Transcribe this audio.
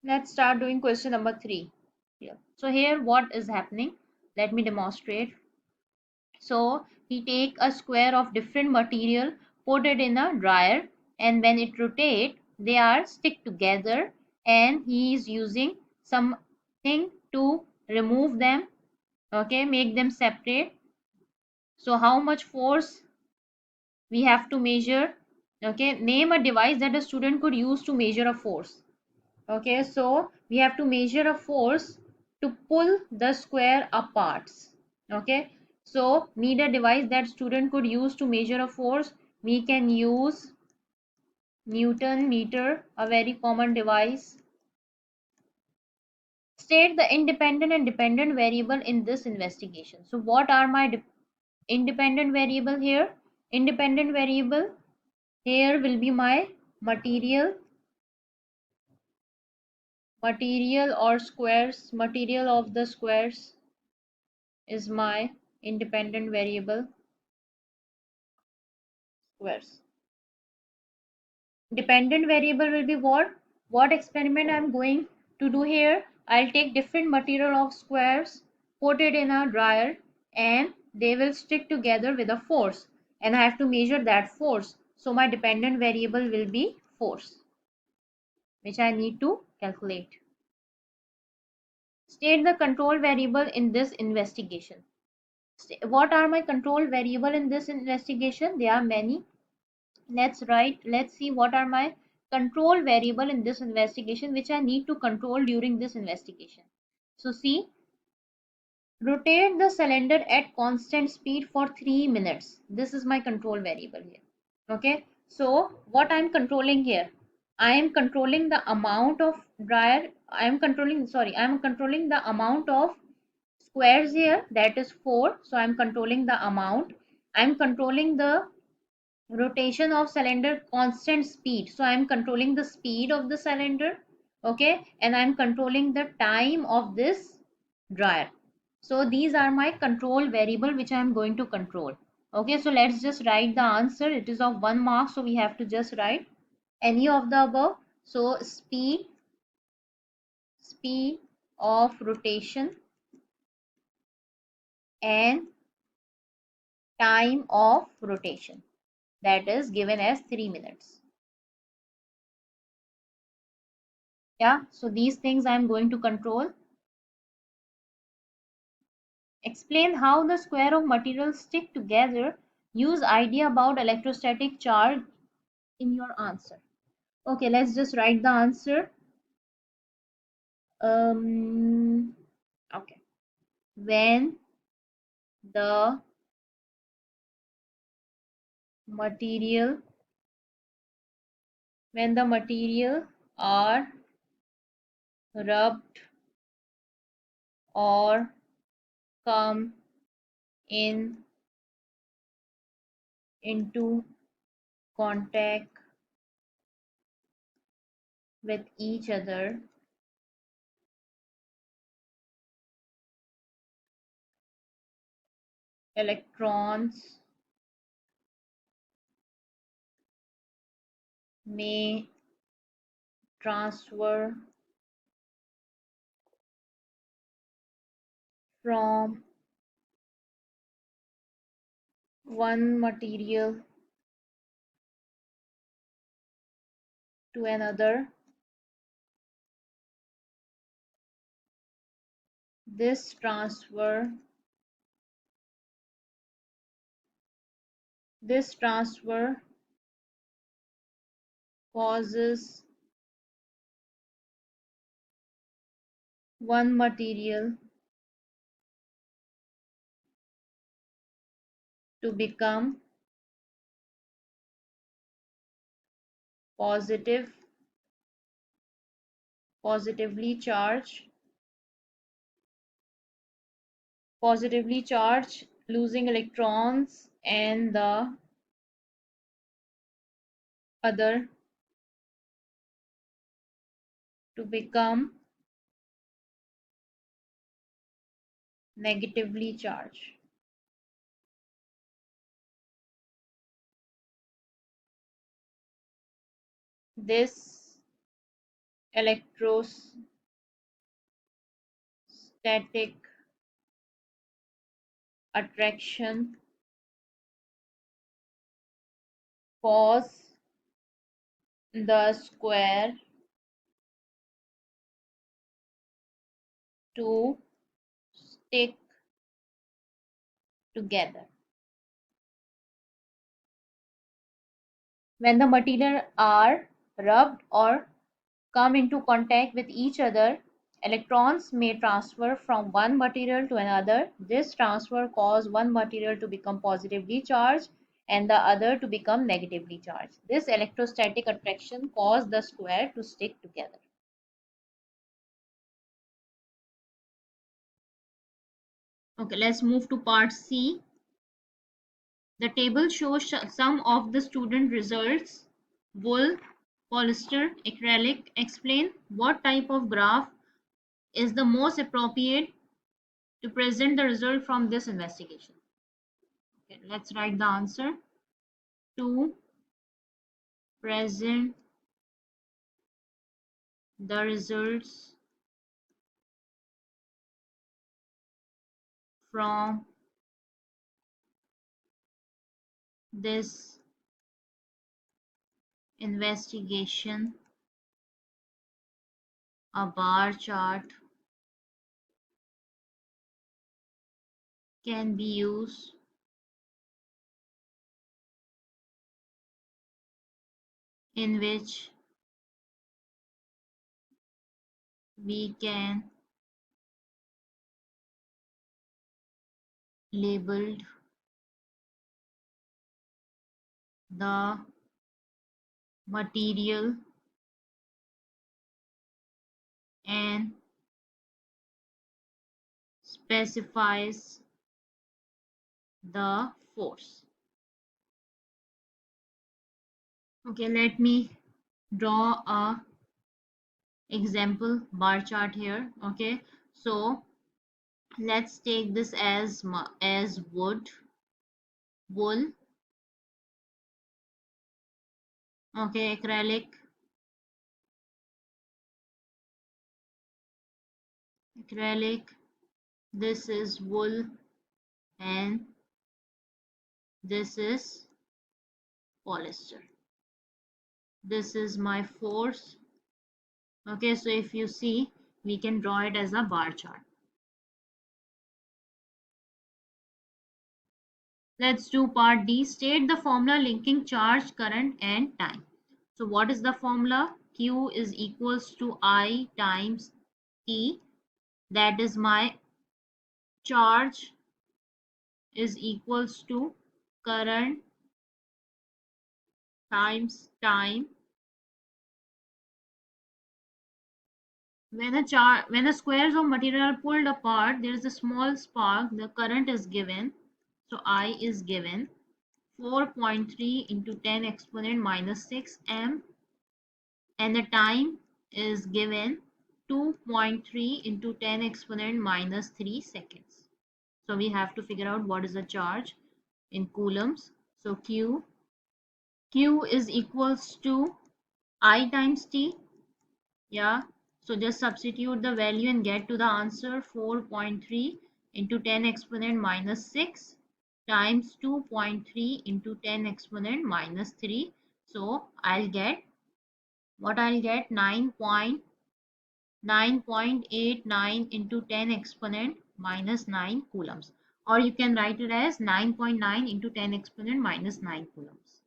Let's start doing question number 3 here. So here what is happening? Let me demonstrate. So we take a square of different material, put it in a dryer, and when it rotate, they are stick together, and he is using something to remove them, okay, make them separate. So how much force we have to measure? Okay, name a device that a student could use to measure a force. Okay, so we have to measure a force to pull the square apart. Okay, so need a device that student could use to measure a force. We can use Newton meter, a very common device. State the independent and dependent variable in this investigation. So what are my independent variable here? Independent variable here will be my material or squares. Material of the squares is my independent variable, squares. Dependent variable will be what experiment I'm going to do here. I'll take different material of squares, put it in a dryer, and they will stick together with a force, and I have to measure that force. So my dependent variable will be force, which I need to calculate. State the control variable in this investigation. What are my control variable in this investigation? There are many. Let's see what are my control variable in this investigation, which I need to control during this investigation. So see, rotate the cylinder at constant speed for 3 minutes. This is my control variable here. Okay, so what I'm controlling here, I am controlling the amount of dryer. I'm controlling the amount of squares here, that is 4. So I'm controlling the amount. I'm controlling the rotation of cylinder constant speed, so I'm controlling the speed of the cylinder. Okay, and I'm controlling the time of this dryer. So these are my control variable which I'm going to control. Okay, so let's just write the answer. It is of 1 mark, so we have to just write any of the above. So speed of rotation and time of rotation, that is given as 3 minutes. Yeah, so these things I'm going to control. Explain how the square of materials stick together. Use idea about electrostatic charge in your answer. Okay, let's just write the answer. Okay. When the material are rubbed or come in into contact with each other, electrons may transfer from one material to another. This transfer causes one material to become positive positively charged losing electrons, and the other to become negatively charged. This electrostatic attraction cause the square to stick together. When the material are rubbed or come into contact with each other, electrons may transfer from one material to another. This transfer causes one material to become positively charged and the other to become negatively charged. This electrostatic attraction causes the square to stick together. Okay, let's move to part C. The table shows some of the student results. Wool, polyester, acrylic. Explain what type of graph is the most appropriate to present the result from this investigation. Okay, let's write the answer. To present the results from this investigation, a bar chart can be used in which we can label the material and specifies the force. Okay, let me draw a example bar chart here. Okay, so let's take this as wood, wool. Okay, acrylic, this is wool and this is polyester. This is my force. Okay, so if you see, we can draw it as a bar chart. Let's do part D. State the formula linking charge, current and time. So what is the formula? Q is equals to I times E. That is my charge is equals to current times time. When the squares of material are pulled apart, there is a small spark. The current is given. So I is given 4.3 into 10 exponent minus 6 amp, and the time is given 2.3 into 10 exponent minus 3 seconds. So we have to figure out what is the charge in coulombs. So Q is equals to I times T. Yeah, so just substitute the value and get to the answer. 4.3 into 10 exponent minus 6 times 2.3 into 10 exponent minus 3. So I'll get 9.89 into 10 exponent minus 9 coulombs, or you can write it as 9.9 into 10 exponent minus 9 coulombs.